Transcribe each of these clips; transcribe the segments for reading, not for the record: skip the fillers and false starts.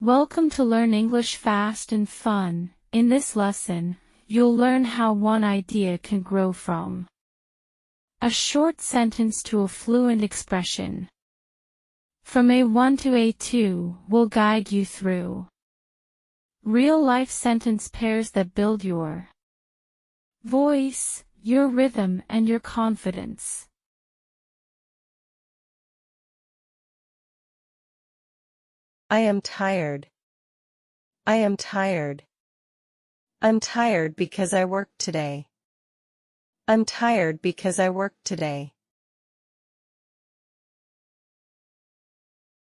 Welcome to Learn English Fast and Fun. In this lesson, you'll learn how one idea can grow from a short sentence to a fluent expression. From A1 to A2, we'll guide you through real-life sentence pairs that build your voice, your rhythm, and your confidence. I am tired. I am tired. I'm tired because I worked today. I'm tired because I worked today.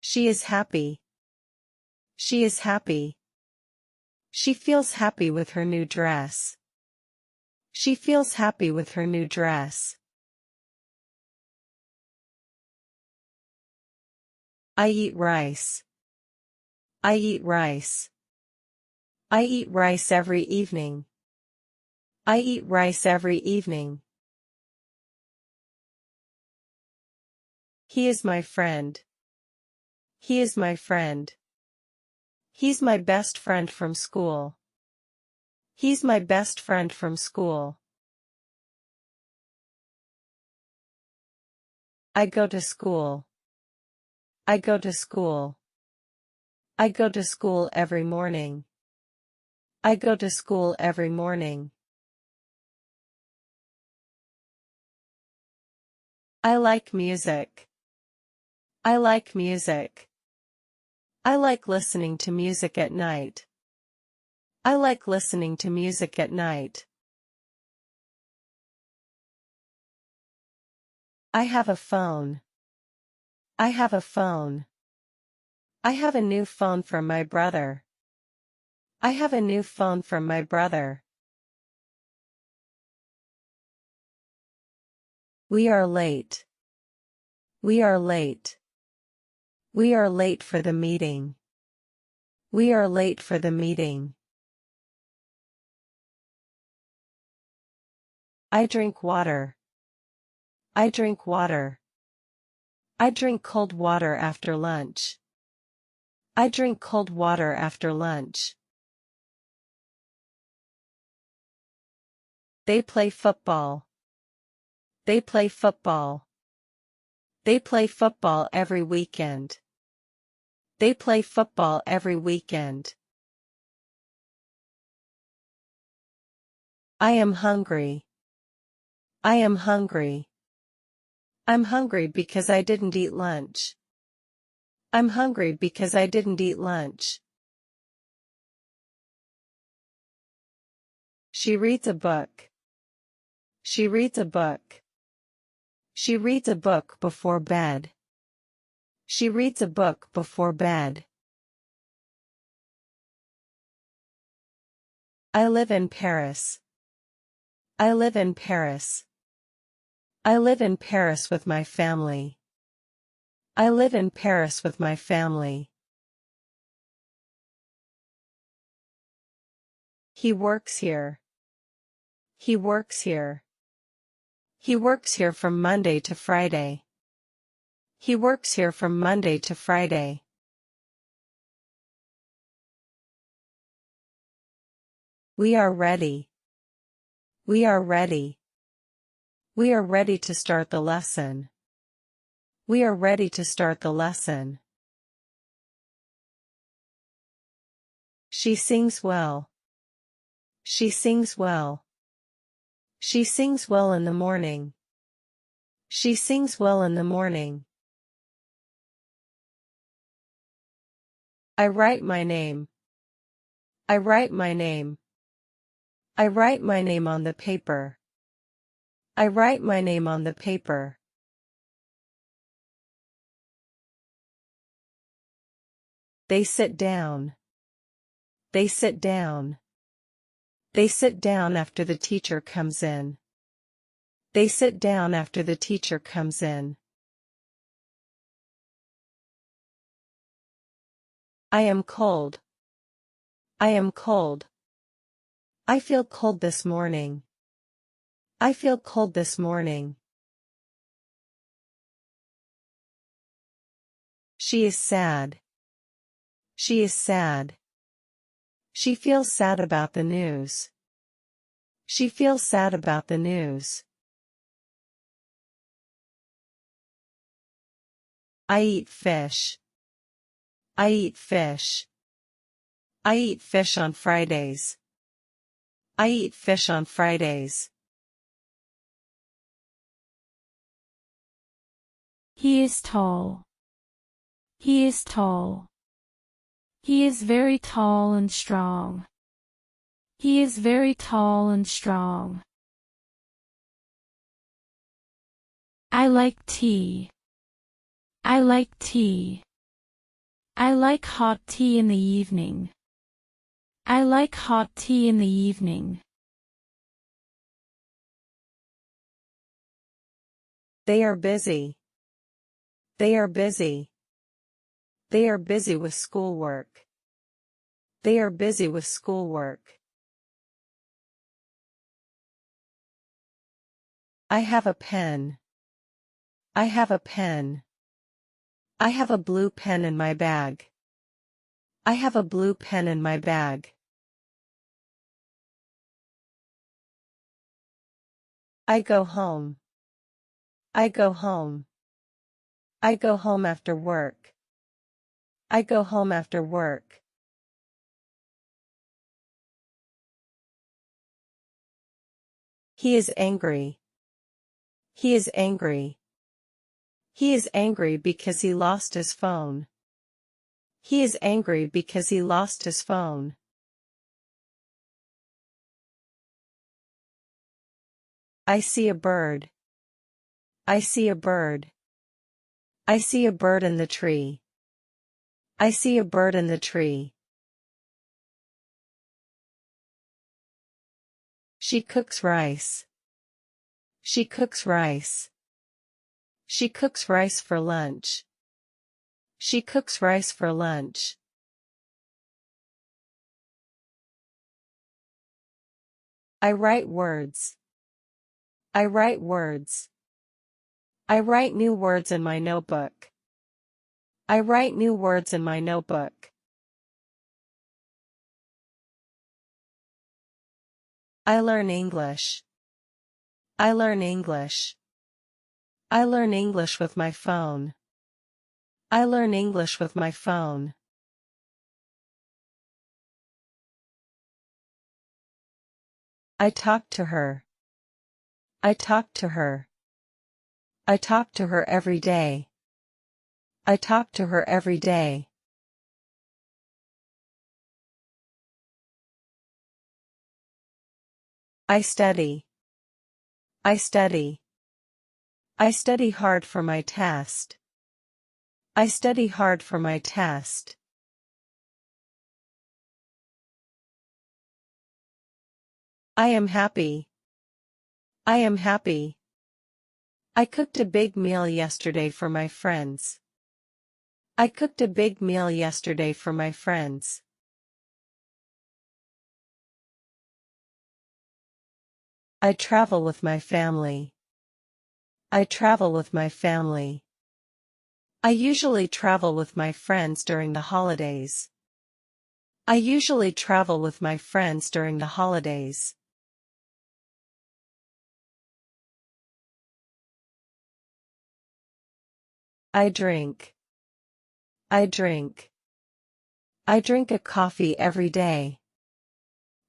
She is happy. She is happy. She feels happy with her new dress. She feels happy with her new dress. I eat rice. I eat rice. I eat rice every evening. I eat rice every evening. He is my friend. He is my friend. He's my best friend from school. He's my best friend from school. I go to school. I go to school. I go to school every morning. I go to school every morning. I like music. I like music. I like listening to music at night. I like listening to music at night. I have a phone. I have a phone. I have a new phone from my brother. I have a new phone from my brother. We are late. We are late. We are late for the meeting. We are late for the meeting. I drink water. I drink water. I drink cold water after lunch. I drink cold water after lunch. They play football. They play football. They play football every weekend. They play football every weekend. I am hungry. I am hungry. I'm hungry because I didn't eat lunch. I'm hungry because I didn't eat lunch. She reads a book. She reads a book. She reads a book before bed. She reads a book before bed. I live in Paris. I live in Paris. I live in Paris with my family. I live in Paris with my family. He works here. He works here. He works here from Monday to Friday. He works here from Monday to Friday. We are ready. We are ready. We are ready to start the lesson. We are ready to start the lesson. She sings well. She sings well. She sings well in the morning. She sings well in the morning. I write my name. I write my name. I write my name on the paper. I write my name on the paper. They sit down. They sit down. They sit down after the teacher comes in. They sit down after the teacher comes in. I am cold. I am cold. I feel cold this morning. I feel cold this morning. She is sad. She is sad. She feels sad about the news. She feels sad about the news. I eat fish. I eat fish. I eat fish on Fridays. I eat fish on Fridays. He is tall. He is tall. He is very tall and strong. He is very tall and strong. I like tea. I like tea. I like hot tea in the evening. I like hot tea in the evening. They are busy. They are busy. They are busy with schoolwork. They are busy with schoolwork. I have a pen. I have a pen. I have a blue pen in my bag. I have a blue pen in my bag. I go home. I go home. I go home after work. I go home after work. He is angry. He is angry. He is angry because he lost his phone. He is angry because he lost his phone. I see a bird. I see a bird. I see a bird in the tree. I see a bird in the tree. She cooks rice. She cooks rice. She cooks rice for lunch. She cooks rice for lunch. I write words. I write words. I write new words in my notebook. I write new words in my notebook. I learn English. I learn English. I learn English with my phone. I learn English with my phone. I talk to her. I talk to her. I talk to her every day. I talk to her every day. I study. I study. I study hard for my test. I study hard for my test. I am happy. I am happy. I cooked a big meal yesterday for my friends. I cooked a big meal yesterday for my friends. I travel with my family. I travel with my family. I usually travel with my friends during the holidays. I usually travel with my friends during the holidays. I drink. I drink. I drink a coffee every day.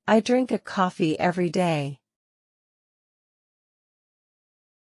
I drink a coffee every day.